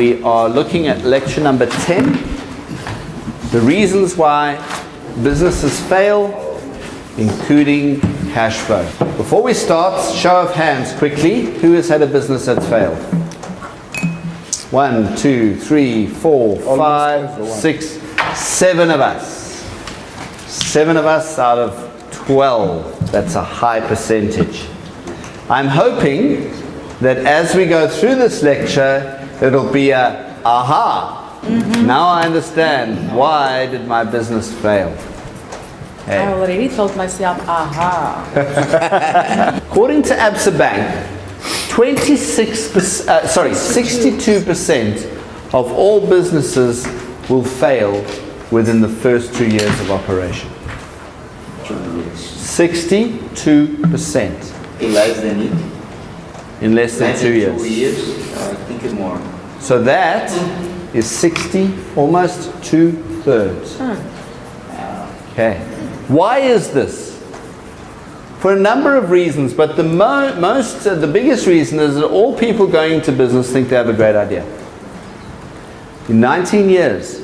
we are looking at lecture number 10, the reasons why businesses fail, including cash flow. Before we start, show of hands quickly. Who has had a business that's failed? 1, 2, 3, 4, 5, 6, 7 of us. 7 of us out of 12. That's a high percentage. I'm hoping that as we go through this lecture, it'll be a aha. Now I understand why did my business fail. Hey. I already told myself, aha. According to Absa Bank, 62% of all businesses will fail within the first 2 years of operation. 62%. In less than 2 years. 2 years, I think more. So that is 60, almost 2/3. Okay. Why is this? For a number of reasons, but the biggest reason is that all people going into business think they have a great idea. In 19 years,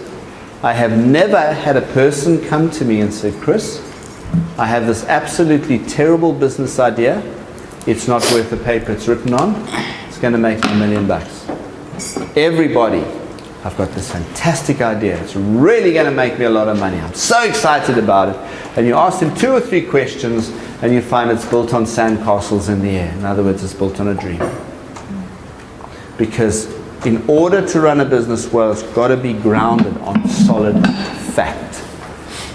I have never had a person come to me and say, Chris, I have this absolutely terrible business idea. It's not worth the paper it's written on. It's going to make $1 million. Everybody, I've got this fantastic idea. It's really going to make me a lot of money. I'm so excited about it. And you ask them 2 or 3 questions and you find it's built on sandcastles in the air. In other words, it's built on a dream. Because in order to run a business well, it's got to be grounded on solid fact.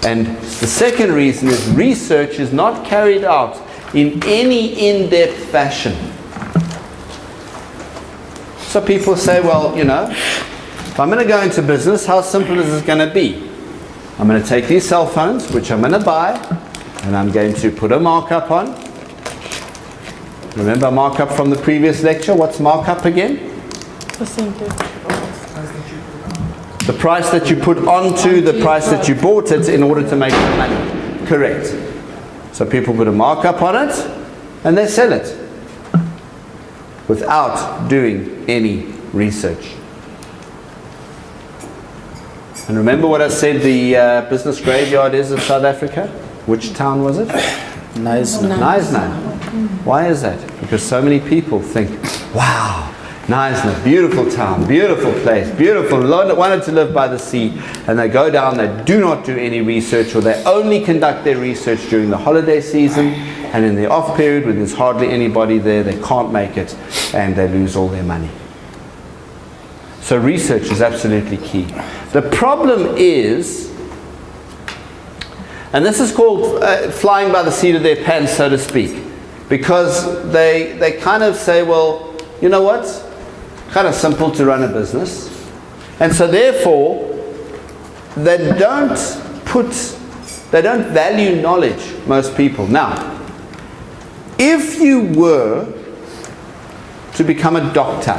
And the second reason is research is not carried out in any in-depth fashion. So people say, well, you know, if I'm going to go into business, how simple is this going to be? I'm going to take these cell phones, which I'm going to buy, and I'm going to put a markup on. Remember markup from the previous lecture? What's markup again? The price that you put onto the price that you bought it in order to make the money. Correct. So people put a markup on it and they sell it without doing any research. And remember what I said the business graveyard is of South Africa? Which town was it? Knysna. Why is that? Because so many people think, wow, Knysna, beautiful town, beautiful place, beautiful, wanted to live by the sea, and they go down, they do not do any research, or they only conduct their research during the holiday season, and in the off period when there's hardly anybody there, they can't make it, and they lose all their money. So research is absolutely key. The problem is, and this is called flying by the seat of their pants, so to speak, because they kind of say, well, you know what? Kind of simple to run a business. And so therefore, they don't value knowledge, most people. Now, if you were to become a doctor,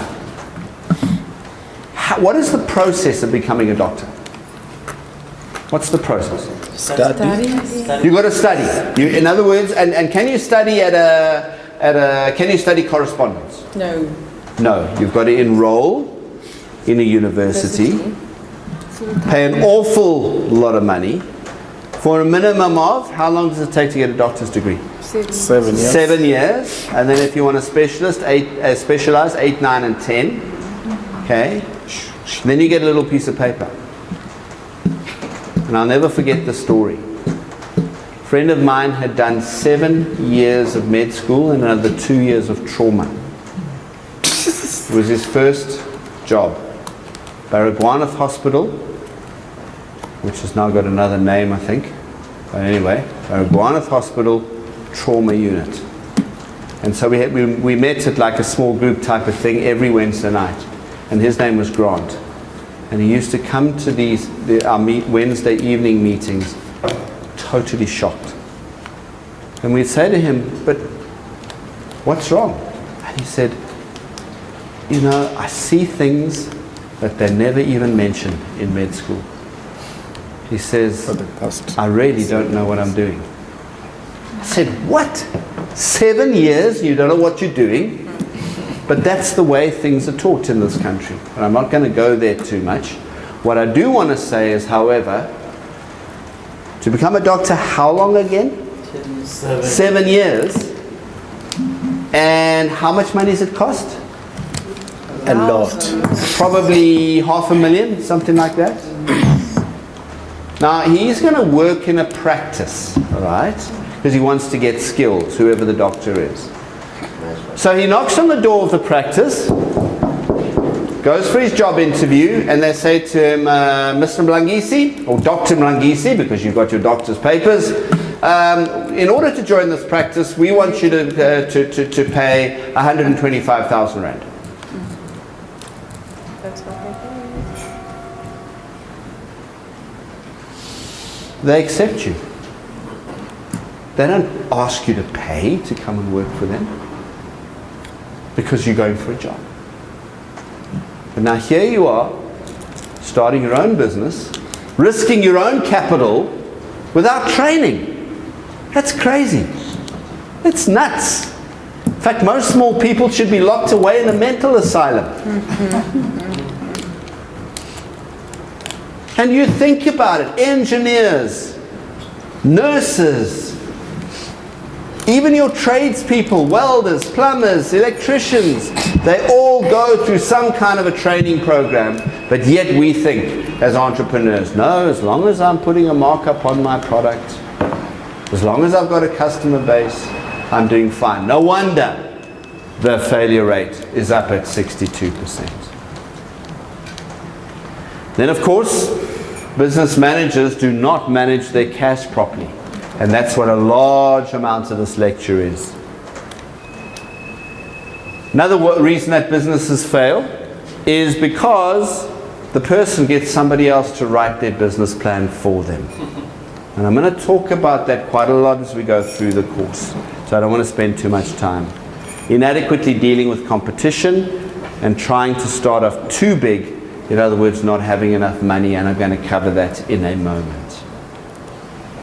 what is the process of becoming a doctor? What's the process? Study. You've got to study. In other words, and can you study can you study correspondence? No. No, you've got to enroll in a university, pay an awful lot of money for a minimum of, how long does it take to get a doctor's degree? 7 years. 7 years, and then if you want to specialize, 8, 9, and 10. Okay, then you get a little piece of paper. And I'll never forget the story. A friend of mine had done 7 years of med school and another 2 years of trauma. It was his first job. Baragwanath Hospital, which has now got another name, I think. But anyway, Baragwanath Hospital Trauma Unit. And so we met at like a small group type of thing every Wednesday night. And his name was Grant. And he used to come to our Wednesday evening meetings totally shocked. And we'd say to him, but what's wrong? And he said, you know, I see things that they never even mention in med school. He says, I really don't know what I'm doing. I said, what? 7 years, you don't know what you're doing? But that's the way things are taught in this country. And I'm not going to go there too much. What I do want to say is, however, to become a doctor, how long again? 7 years. And how much money does it cost? A lot. Probably $500,000, something like that. Now, he's going to work in a practice, all right? Because he wants to get skills, whoever the doctor is. So he knocks on the door of the practice, goes for his job interview, and they say to him, Mr. Mlangisi, or Dr. Mlangisi, because you've got your doctor's papers, in order to join this practice, we want you to pay 125,000 Rand. That's what They accept you. They don't ask you to pay to come and work for them, because you're going for a job. But now here you are, starting your own business, risking your own capital without training. That's crazy. It's nuts. In fact, most small people should be locked away in a mental asylum. And you think about it, engineers, nurses, even your tradespeople, welders, plumbers, electricians, they all go through some kind of a training program, but yet we think as entrepreneurs, no, as long as I'm putting a markup on my product, as long as I've got a customer base, I'm doing fine. No wonder the failure rate is up at 62%. Then of course, business managers do not manage their cash properly. And that's what a large amount of this lecture is. Another reason that businesses fail is because the person gets somebody else to write their business plan for them. And I'm going to talk about that quite a lot as we go through the course. So I don't want to spend too much time. Inadequately dealing with competition and trying to start off too big. In other words, not having enough money, and I'm going to cover that in a moment.